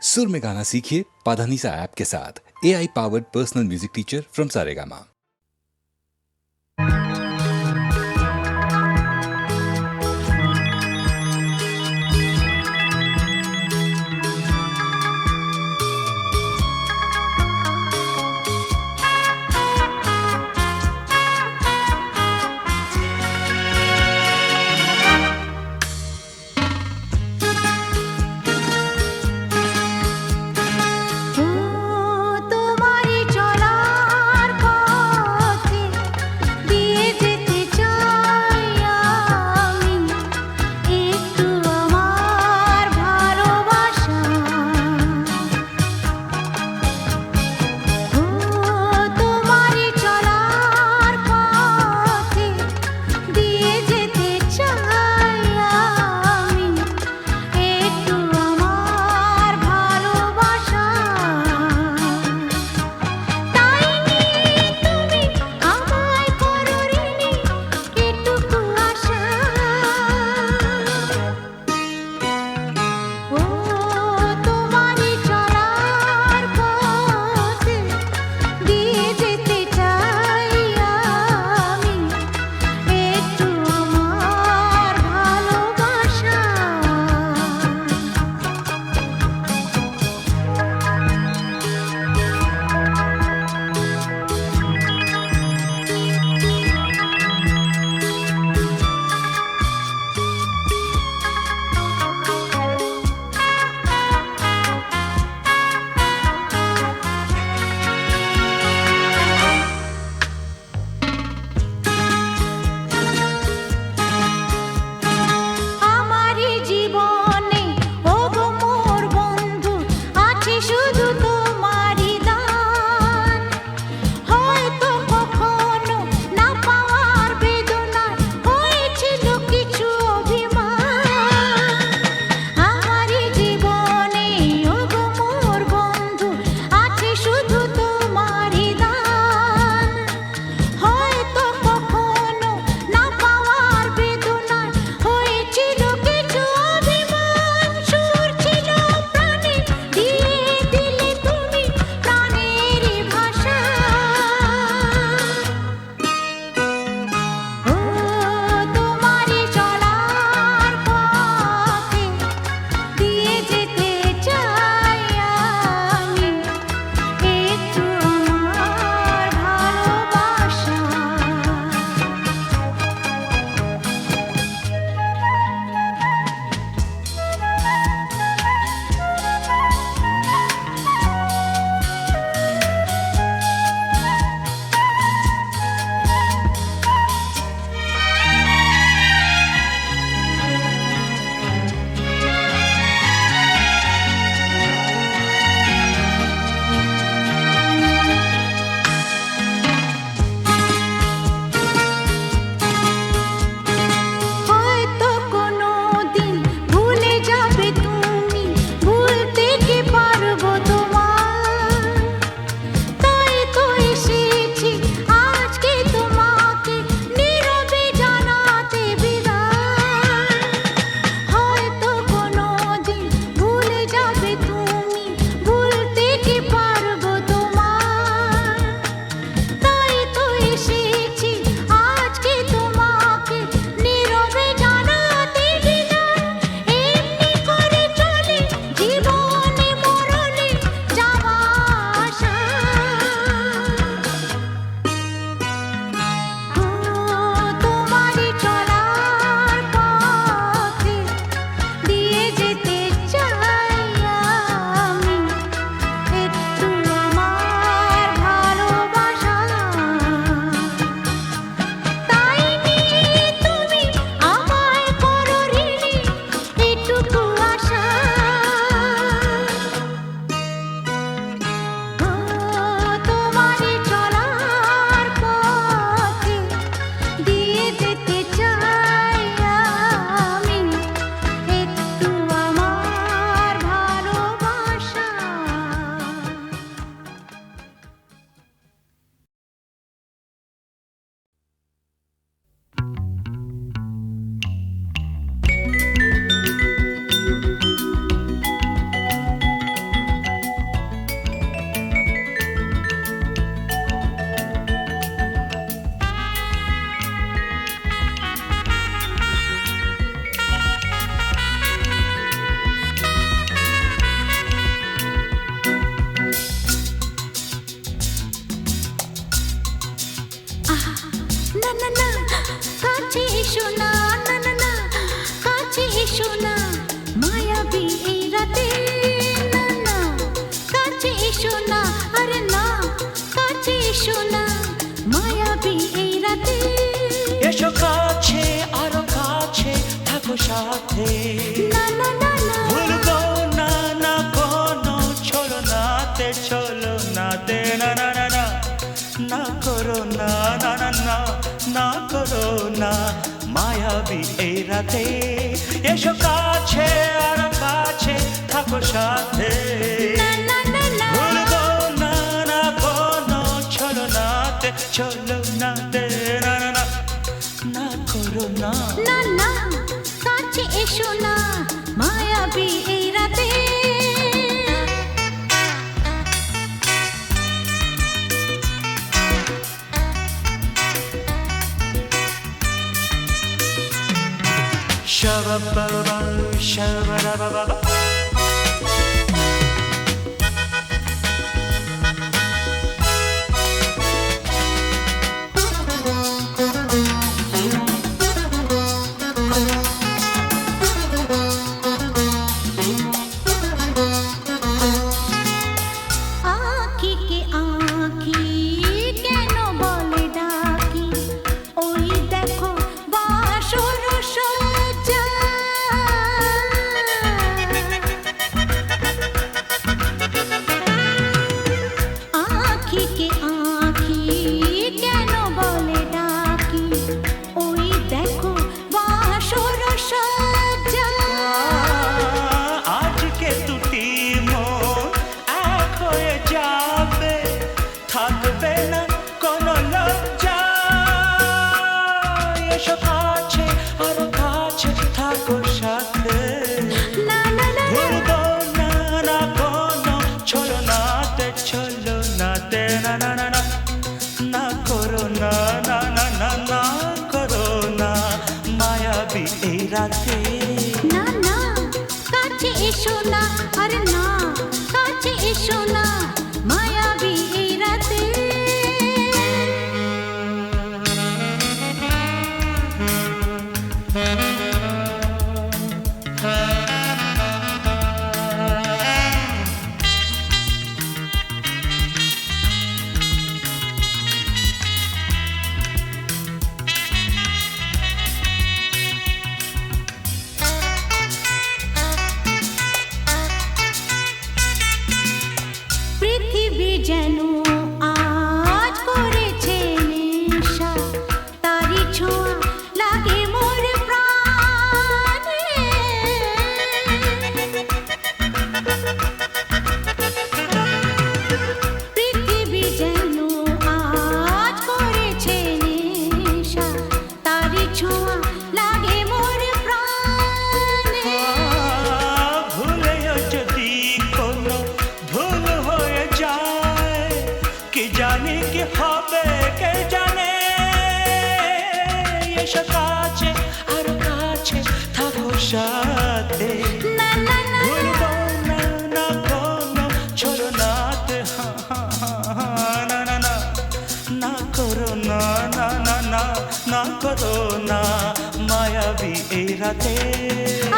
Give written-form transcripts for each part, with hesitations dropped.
सुर में गाना सीखिए पाधानीसा ऐप के साथ। AI powered personal music teacher from Saregama. তোমারি চলার পথ সাথে ভুলবো না না কোনো ছলনাতে ছলনাতে না না না না না করো না না না না না করো না মায়াবী এই রাতে এসো কাছে আর কাছে থাকো সাথে ভুলবো না না কোনো ছলনাতে ছলনাতে না না না না করো না না না কাছে এসো না মায়াবী এই রাতে Shabba-ba-ba, shabba-da-ba-ba-ba. আঁখি কে আঁখি কেন বলে ডাকি ওই দেখো বাসর সজ্জা আঁখি কে আঁখি কেন বলে ডাকি ওই দেখো বাসর সজ্জা আজকে দুটি মন এক হয়ে যাবে থাকবে না কোনো লজ্জা এসো কাছে আরো কাছে থাকো সাথে না না না ভুলবো না না কোনো ছলনাতে ছলনাতে না না না না না করো না না না না না করো না মায়াবী এই রাতে না না কাছে এসো না আরে না কাছে এসো না মায়াবী এই রাতে পৃথিবী যেন আজ করেছে নেশা তারি ছোঁয়া লাগে মোর প্রাণে পৃথিবী যেন আজ করেছে নেশা তারি ছোঁয়া লাগে মোর প্রাণে ভুলেও যদি কোনো ভুল হয়ে যায় কি জানি কি হবে কে জানে এসো কাছে আর কাছে থাকো সাথে না না না ভুলবো না না কোনো ছলনাতে না না না না করো না না না না না করো না মায়াবী এই রাতে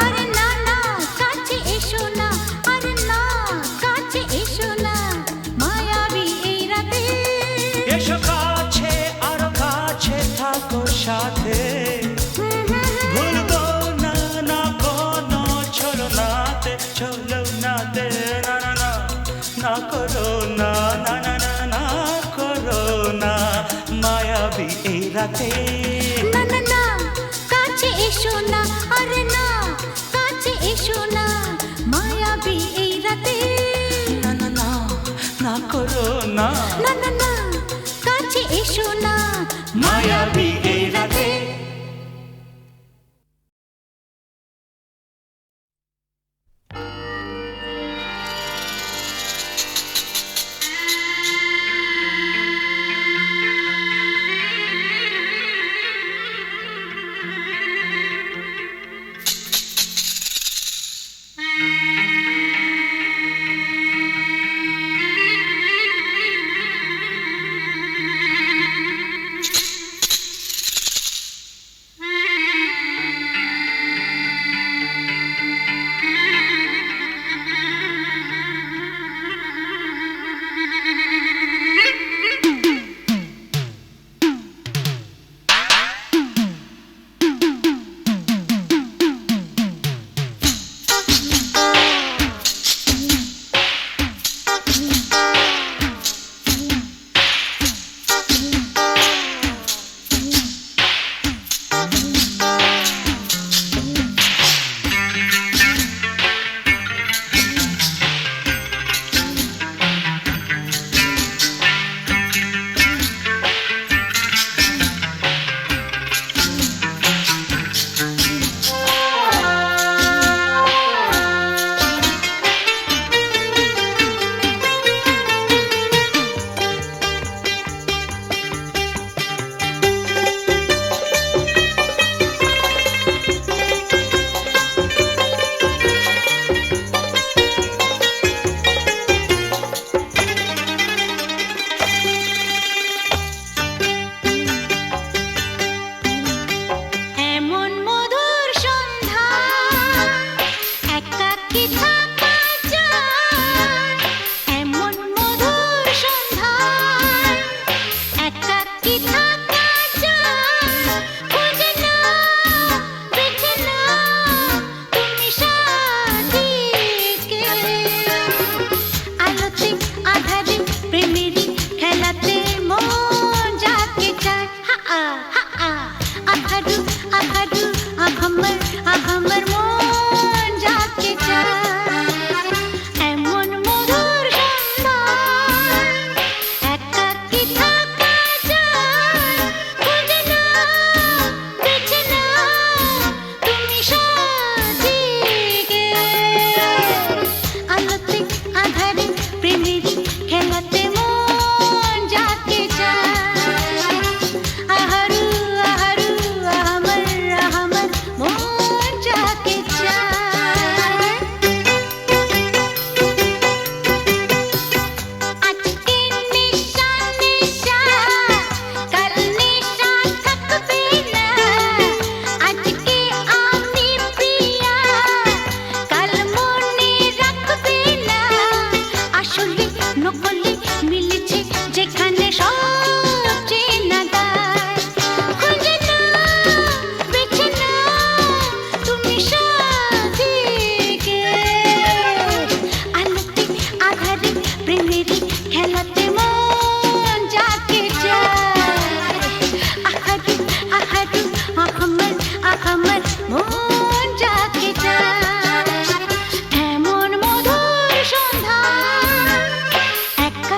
আরে না না কাছে এসো না আরে না কাছে এসো না মায়াবী এই রাতে এসো কাছে আর কাছে থাকো সাথে ভুলবো না না কোনো ছলনাতে ছলনাতে না না না না করো না না না না না করো না মায়াবী এই রাতে না না না কাছে এসো না আরে না কাছে এসো না মায়াবী এই রাতে না না না না করো না না না না কাছে এসো না মায়াবী এই রাতে সকলে মিলেছে যেখানে সব চেনা দায়। খুঁজে নাও, বেছে নাও তুমি সাথীকে। আলোতে আধারে প্রেমেরই খেলাতে মন যাকে চায়। আহারু আহারু আহমদ আহমদ মন যাকে চায়। এমন মধুর সন্ধ্যা একা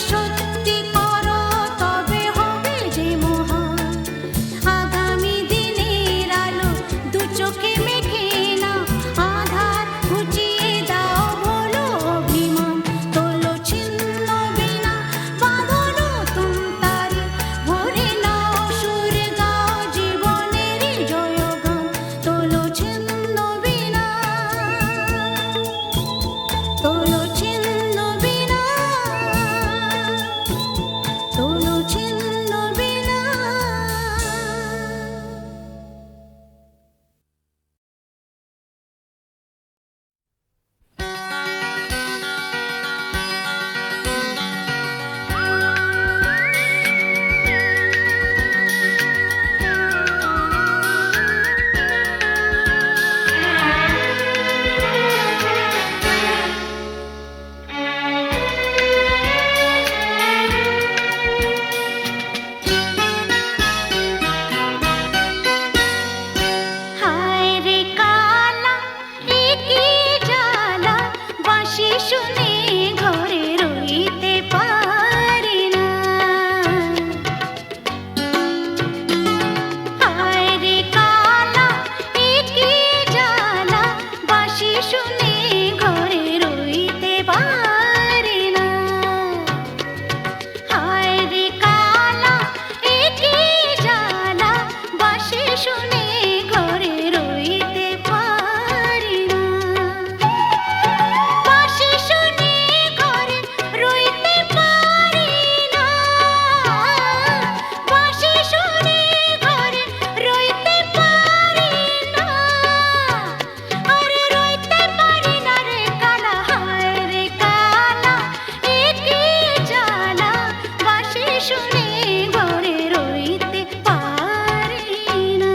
সত্যি করো তবে হবে যে মহান আগামী দিনের আলো দু চোখে মেঘে না আধার ঘুচিয়ে দাও বলো অভিমান তোলো ছিন্ন বিনা বাঁধো নতুন তারে ভরে নাও সুরে গাও জীবনের জয়গান তোলো ছিন্ন বিনা তোলো ছিন্ন বিনা তোলো ছিন্ন বিনা হায় রে কালা একই জ্বালা বাঁশি শুনে ঘরে রইতে পারি না হায় রে কালা একই জ্বালা বাঁশি শুনে ঘরে রইতে পারি না হায় রে কালা একই জ্বালা বাঁশি শুনে ঘরে রইতে পারি না বাঁশি শুনে ঘরে রইতে পারি না বাঁশি শুনে ঘরে রইতে পারি না আরে রইতে পারি না রে কালা হায় রে কালা একই জ্বালা বাঁশি শুনে ঘরে রইতে পারি না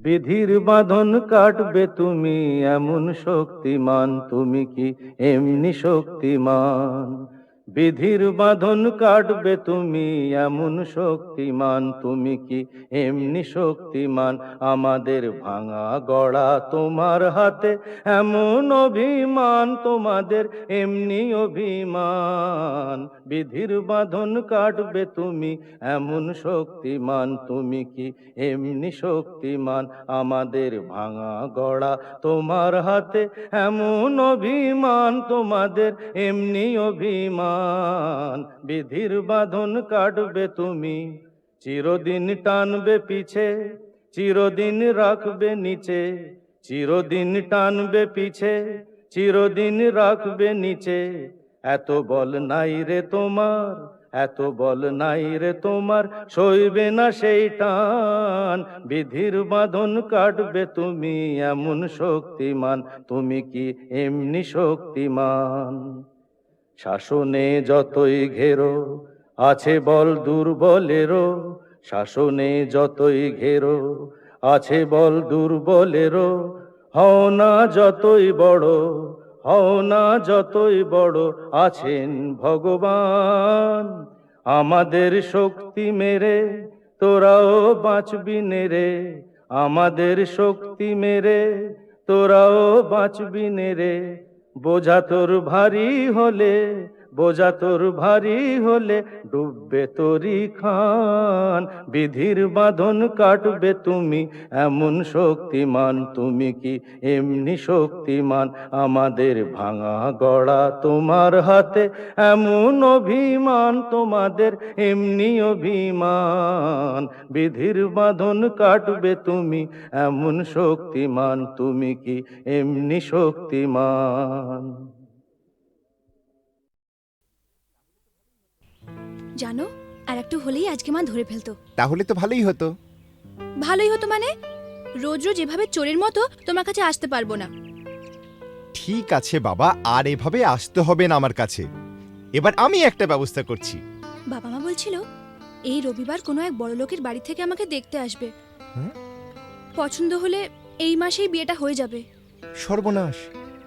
বিধির বাঁধন কাটবে তুমি এমন শক্তিমান, তুমি কি এমনি শক্তিমান? বিধির বাঁধন কাটবে তুমি এমন শক্তিমান, তুমি কি এমনি শক্তিমান? আমাদের ভাঙা গড়া তোমার হাতে এমন অভিমান, তোমাদের এমনি অভিমান। বিধির বাঁধন কাটবে তুমি এমন শক্তিমান, তুমি কি এমনি শক্তিমান? আমাদের ভাঙা গড়া তোমার হাতে এমন অভিমান, তোমাদের এমনি অভিমান। বিধির বাঁধন কাটবে তুমি, চিরদিন টানবে পিছে, চিরদিন রাখবে নিচে, চিরদিন টানবে পিছে, চিরদিন রাখবে নিচে। এত বল নাই রে তোমার, এত বল নাই রে তোমার, সইবে না সেই টান। বিধির বাঁধন কাটবে তুমি এমন শক্তিমান, তুমি কি এমনি শক্তিমান? শাসনে যতই ঘেরো আছে বল দুর্বলেরও, শাসনে যতই ঘেরো আছে বল দুর্বলেরও। হও না যতই বড়, হও না যতই বড়, আছেন ভগবান। আমাদের শক্তি মেরে তোরাও বাঁচবি নেরে, আমাদের শক্তি মেরে তোরাও বাঁচবি নেরে। বোঝা তোর ভারী হলে, বোঝা তোর ভারী হলে, ডুববে তোরি খান। বিধির বাঁধন কাটবে তুমি এমন শক্তিমান, তুমি কি এমনি শক্তিমান? আমাদের ভাঙা গড়া তোমার হাতে এমন অভিমান, তোমাদের এমনি অভিমান। বিধির বাঁধন কাটবে তুমি এমন শক্তিমান, তুমি কি এমনি শক্তিমান? জানো, আর একটু হলেই আজকে মা ধরে ফেলতো। তাহলে তো ভালোই হতো। ভালোই হতো মানে? রোজ রোজ এভাবে চোরের মতো তোমার কাছে আসতে পারবো না। ঠিক আছে বাবা, আর এভাবে আসতে হবে না আমার কাছে। এবার আমি একটা ব্যবস্থা করছি। বাবা মা বলছিল এই রবিবার কোনো এক বড় লোকের বাড়ি থেকে আমাকে দেখতে আসবে। হ্যাঁ? পছন্দ হলে এই মাসেই বিয়েটা হয়ে যাবে। সর্বনাশ,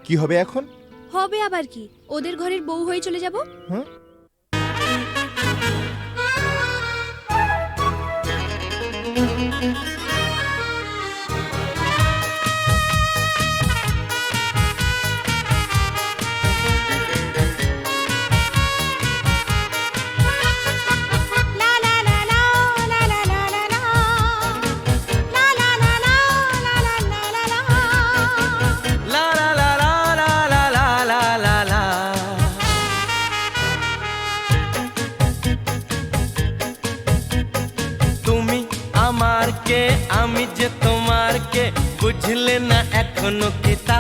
কি হবে এখন? হবে আবার কি, ওদের ঘরের বউ হয়ে চলে যাব। হ্যাঁ? আমি যে তোমার কে, বুঝলে না এখনো কিতা?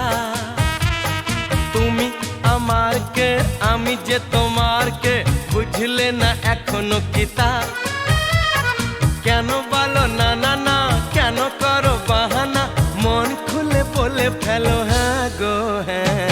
তুমি আমার কে, আমি যে তোমার কে, বুঝলে না এখনো কিতা? কেন বলো না না না, কেন করো বাহানা? মন খুলে বলে ফেলো হ্যাঁ গো হ্যাঁ।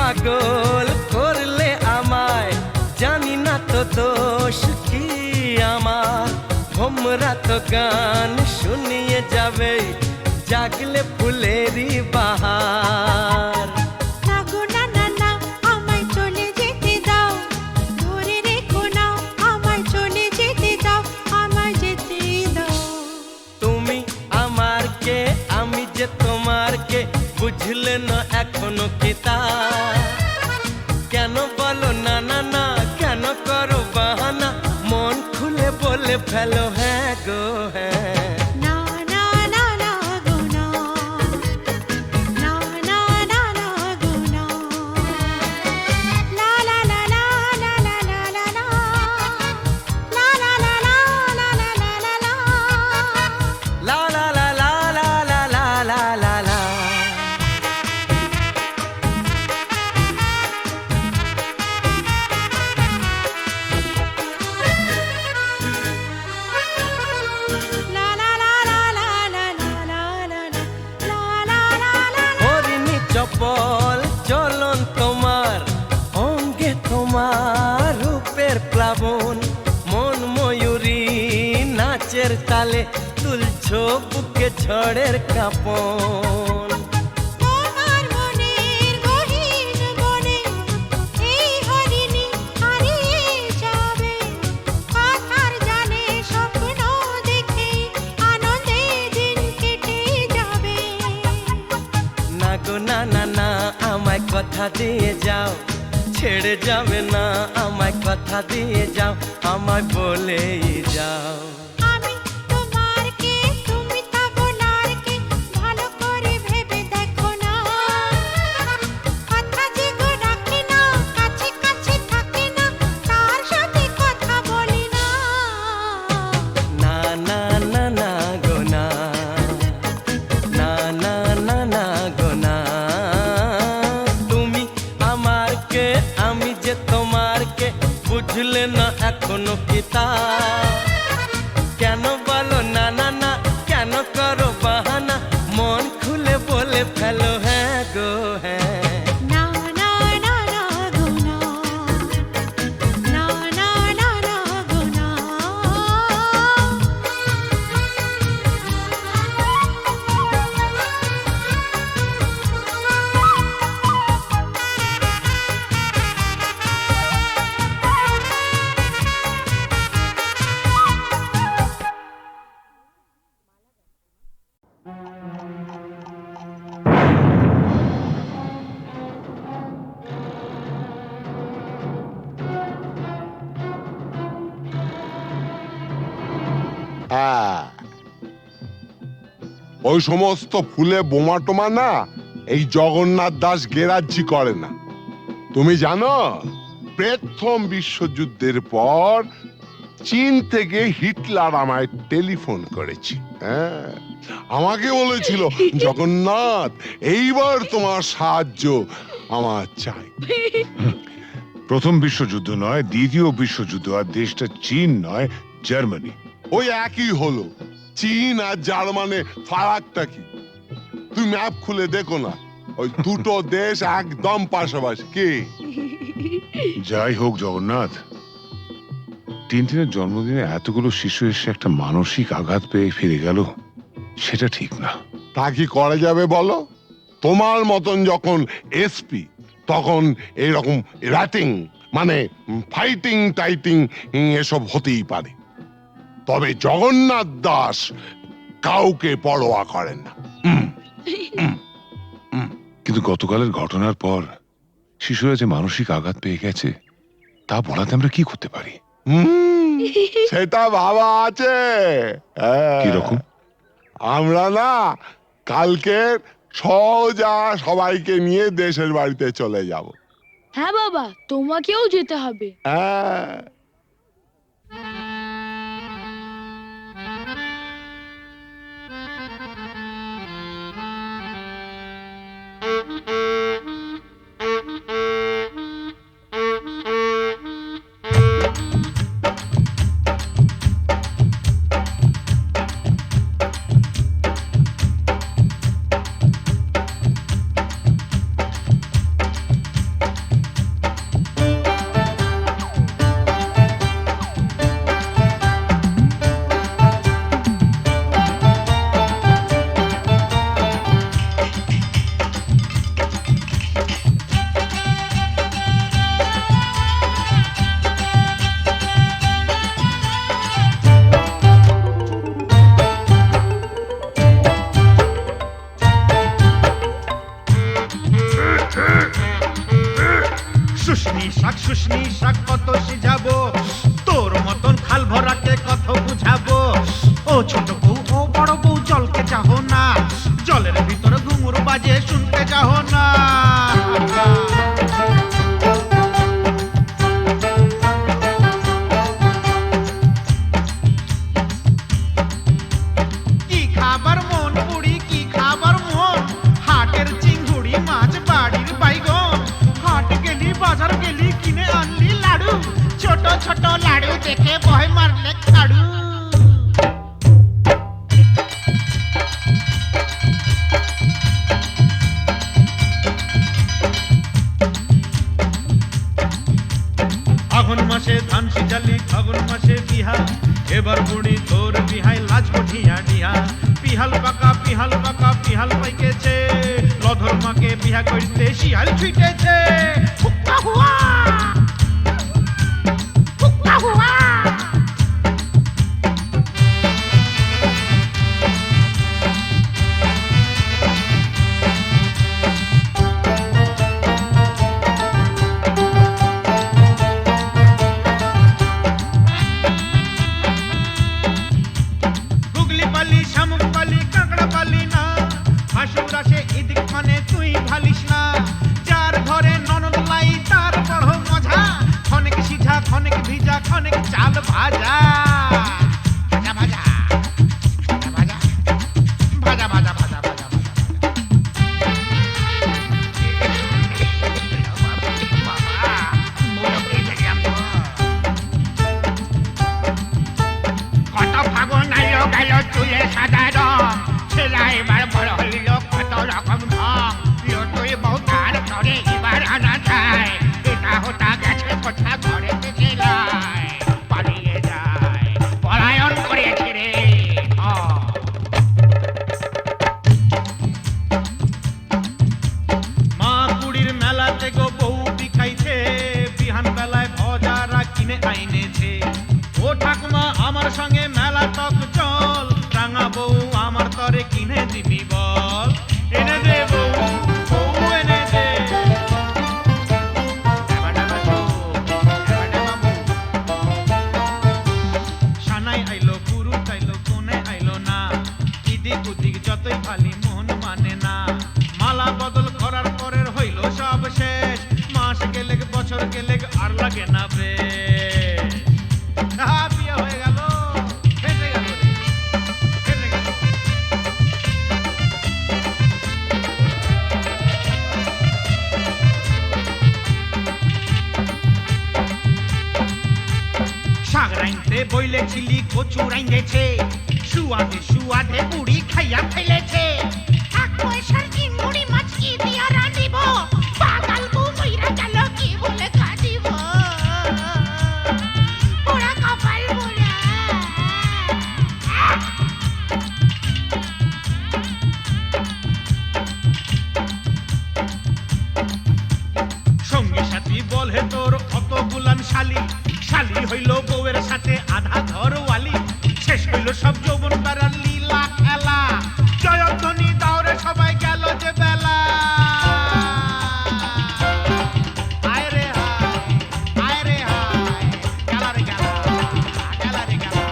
পাগল করলে আমায়, জানি না তো দোষ কি আমার। ভোমরা তো গান শুনিয়ে যাবে, জাগলে ফুলেরই বাহার। না গো না না না, আমায় চলে যেতে দাও, ধরে রেখো না, আমায় চলে যেতে দাও, আমায় যেতে দাও। তুমি আমার কে, আমি যে তোমার কে, বুঝলে না এখনো কি তা? কেন বলো না না না, কেন করো বাহানা, মন খুলে বলে ফেলো হ্যাঁ গো হ্যাঁ। না না না না গো না, না না না না গো না। লা লা লা লা লা লা লা লা লা, লা লা লা লা লা লা লা লা লা। লা লা লা লা লা লা লা লা লা লা। হরিণী চপল চলন তোমার, অঙ্গে তোমার রূপের প্লাবন, মন ময়ূরী নাচের তালে, তুলছো বুকে ঝড়ের কাঁপন। তোমার মনের গহীন বনে এই হরিণী হারিয়ে যাবে, কথার জালে স্বপ্ন দেখে আনন্দে দিন কেটে যাবে। না গো না না না, আমায় কথা দিয়ে যাও, ছেড়ে যাবে না, আমায় কথা দিয়ে যাও, আমায় বলেই যাও। আমি তোমার কে, তুমি তা বলার কে, ভালো করে ভেবে দেখো না। কথা যে গো ডাকে না, কাছে কাছে থাকে না, তার সাথে কথা বলি না। না না না না গো না, না না না না গো না। তুমি আমার কে, আমি যে তোমার কে, বুঝলে না এখনো কি তা? কেন বলো না না না, কেন করো বাহানা, মন খুলে বলে ফেলো হ্যাঁ গো হ্যাঁ। না না না না গো না, না না না না গো না। হ্যাঁ, ওই সমস্ত ফুলে বোমা টোমা না এই জগন্নাথ দাস গেরাজ্জি করে না। তুমি জানো প্রথম বিশ্বযুদ্ধের পর চীন থেকে হিটলার আমায় টেলিফোন করেছে। হ্যাঁ, আমাকে বলেছিল জগন্নাথ এইবার তোমার সাহায্য আমার চাই। প্রথম বিশ্বযুদ্ধ নয়, দ্বিতীয় বিশ্বযুদ্ধ, আর দেশটা চীন নয়, জার্মানি। ওই একই হলো, চীন আর জার্মানে ফারাকটা কি? তুমি ম্যাপ খুলে দেখো না, ওই দুটো দেশ একদম পাশাপাশি। কি যাই হোক জগন্নাথ, টিনটিনের জন্মদিনে এতগুলো শিশু এসে একটা মানসিক আঘাত পেয়ে ফিরে গেল, সেটা ঠিক না। তা কি করা যাবে বলো? তোমার মতন যখন এসপি, তখন এইরকম র্যাটিং মানে ফাইটিং টাইটিং এসব হতেই পারে, তবে জগন্নাথ দাস কাউকে পরোয়া করেন না। কিন্তু গতকালের ঘটনার পর শিশুরা যে মানসিক আঘাত পেয়ে গেছে, তা বলাতে আমরা কি করতে পারি? সেটা ভাবা আছে। হ্যাঁ। কিরকম? আমরা না কালকে সোজা সবাইকে নিয়ে দেশের বাড়িতে চলে যাব। হ্যাঁ বাবা, তোমাকেও যেতে হবে। হ্যাঁ। শাক শুশনি শাক কত সিঝাবো, তোর মতন খাল ভরাকে কত বুঝাবো। ও ছোট বউ ও বড় বউ জলকে চাহো না, জলের ভিতর ঘুঙুর বাজে শুনতে চাহো না। কি খাবার মন বুড়ি, কি খাবার মন, হাটের চিংড়ি মাছ বাড়ির বাইগন। হাট গেলি বাজার গেলি কিনে আনলি লাড়ু, ছোট ছোট লাড়ু দেখে ভয় মারলে খাড়ু। ফাগুন মাসে ধান সিজালি ফাগুন মাসে বিহা, এবার বুড়ি তোর বিহাই লাজ কঠিয়া ডিহা। পিহাল পাকা পিহাল পাকা পিহাল পাইকেছে, লধর মাকে বিহা করতে শিয়াল ছুটেছে। হুক্কা হুয়া হুক্কা হুয়া। গুগলি পালি শামুক পালি কাঁকড়া পালি না, হাসুর আসে এদিক মানে তুই ভালিস না। যার ঘরে ননদ লাই তার বড় মজা, খনেক সিঝা খনেক ভিজা খনেক চাল ভাজা। ভাজা ভাজা ভাজা ভাজা ভাজা ভাজা ভাজা কত ফাগুন আইলো গেল চুলে সাদা রং, ছেলা এবার বড় হইল কত রকম ঢং। তুই বউ তার ঘরে এবার আনা যায়, এটা হোতা গেছে কোথা ঘরে থেকে লাই পালিয়ে যায়, পলায়ন করেছে রে। মা কুড়ির মেলাতে গো বউ বিখাইছে, বিহান বেলায় ভজারা কিনে আইনেছে। ও ঠাকুমা আমার সঙ্গে মেলা তক চল, রাঙা বউ আমার তরে কিনে দিবি বল। এনে দে বউ বউ এনে দে। ডাবা ডাবা বউ, ডাবা ডাবা বউ। সানাই আইলো পুরুষ আইলো কোনে আইলো না, ইদিক উদিক যতই খালি মন মানে না। মালা বদল করার পরের হইল সব শেষ, মাস গেলে বছর গেলে আর লাগে না বেশ। বিয়ে হয়ে গেল, ফেসে গেল রে, ফেসে গেল। শাক রাইনতে বইলেছিলি কচু রাইন্দেছে, সুয়াদে সুয়াদে বুড়ি খাইয়া ফেলেছে। এক পয়সার চিংড়ি মাছ কি দিয়া রাঁধিব, পাগাল বউ মইরা গেল কি বলে কাঁদিব। পোড়া কপাল পোড়া। সঙ্গী সাথী বলে তোর অত গুলান শালি, শালি হইল বউয়ের সাথে আধা ঘরওয়ালি। শেষ হইল সব যৌবন তারার লীলা খেলা, জয়ধ্বনি দাওরে সবাই গেল যে বেলা। আয় রে হায়, আয় রে হায়, গেলা রে গেলা, গেলা রে গেলা।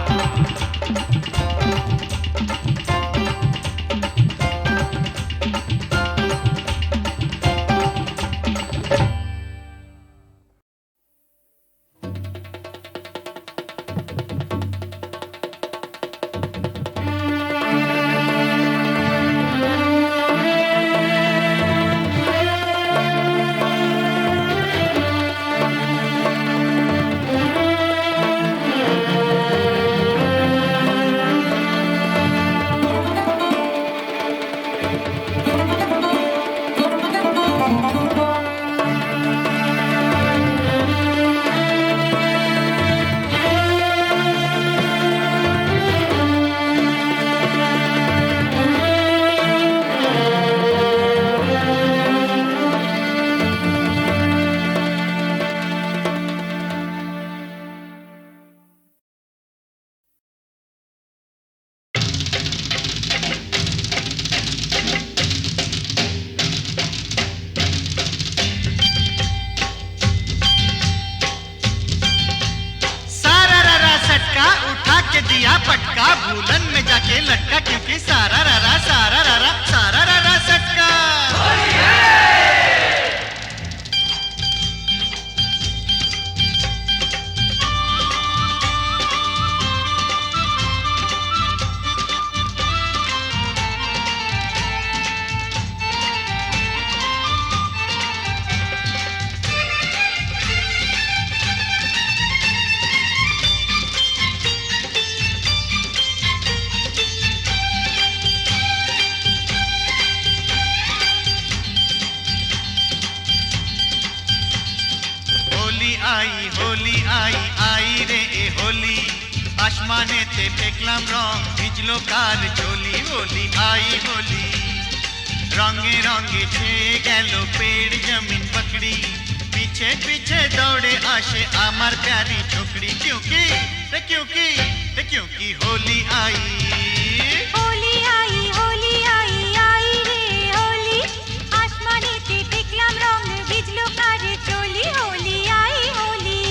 दुल्हन में जाके लटका क्योंकि सारा रारा सटका। होली आई रे ए होली, आसमानेते फेकलाम रंग ভিজলো কার চলি। होली आई होली, रंगे रंगे छेয়ে গেল पेड़ जमीन पकड़ी, पीछे पीछे दौड़े आशे आमार प्यारी छोकरी। क्योंकि होली आई रे होली, आसमानेते দেখলাম রং ভিজলো কার চলি। হোলি আই হোলি।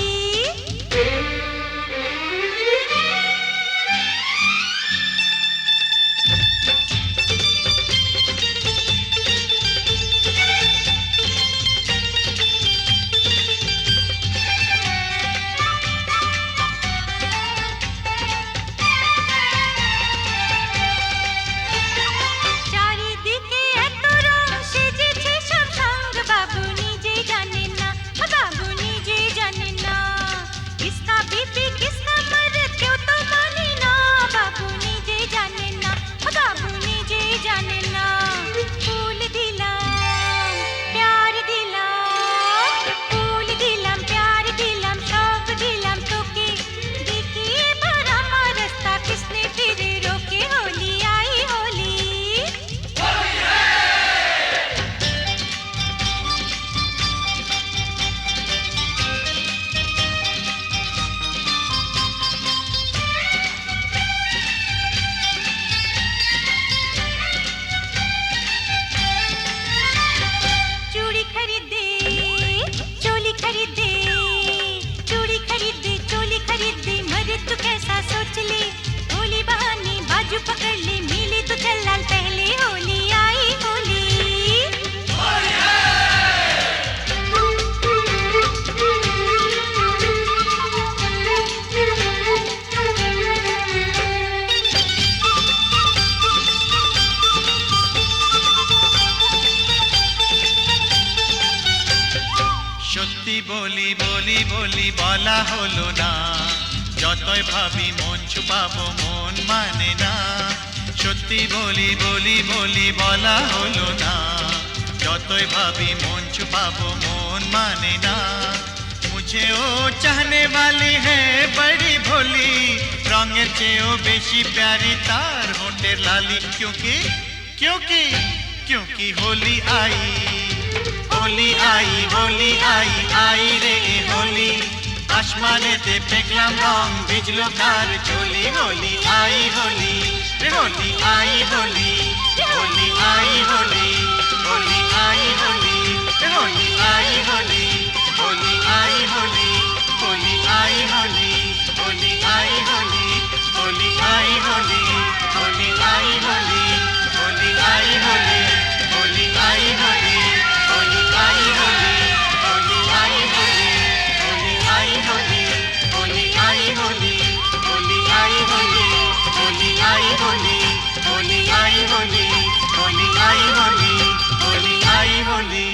চারিদিকে এত রং সেজেছে সব সঙ্গ, বাবু নিজেই জানেন না, বাবু নিজেই জানেন না। কিসকা বিপি কিসকা মরদ কেউ তো মানে না, বাবু নিজেই জানেন না, বাবু নিজেই জানেন না। ফুল দিলাম প্যার দিলাম, ফুল দিলাম প্যার দিলাম, সব দিলাম তোকে, দেখি এবার আমার রাস্তা কিসনে ফিরে রোকে। হোলি আই হোলি। चूड़ी खरीदे चोली खरीदे, चूड़ी खरीदे चोली खरीदे, मरे तू कैसा सोच ले, होली बहाने बाजू पकड़ ले, मिले तो चल लाल पहले। होली आई होली। সত্যি বলি বলি বলি বলা হলো না, যতই ভাবি মন ছুপাবো মন মানে না। সত্যি বলি বলি বলি বলা হলো না, যতই ভাবি মন ছুপাবো মন মানে না। मुझे ओ चाहने वाली है बड़ी भोली, रंगेर চেয়েও বেশি प्यारी तार होठेर लाली। क्योंकि होली आई आई रे होली, आसमानेते फेकलाम रंग ভিজলো কার চলি। होली आई होली रे होली आई होली, होली आई होली, होली आई होली रे होली आई होली, होली आई होली, होली आई होली, होली आई होली, होली आई होली, होली आई होली, होली आई होली, होली आई होली, होली आई होली, होली आई होली, होली आई होली, होली आई होली, होली आई होली, होली आई होली, होली आई होली, होली आई होली, होली आई होली।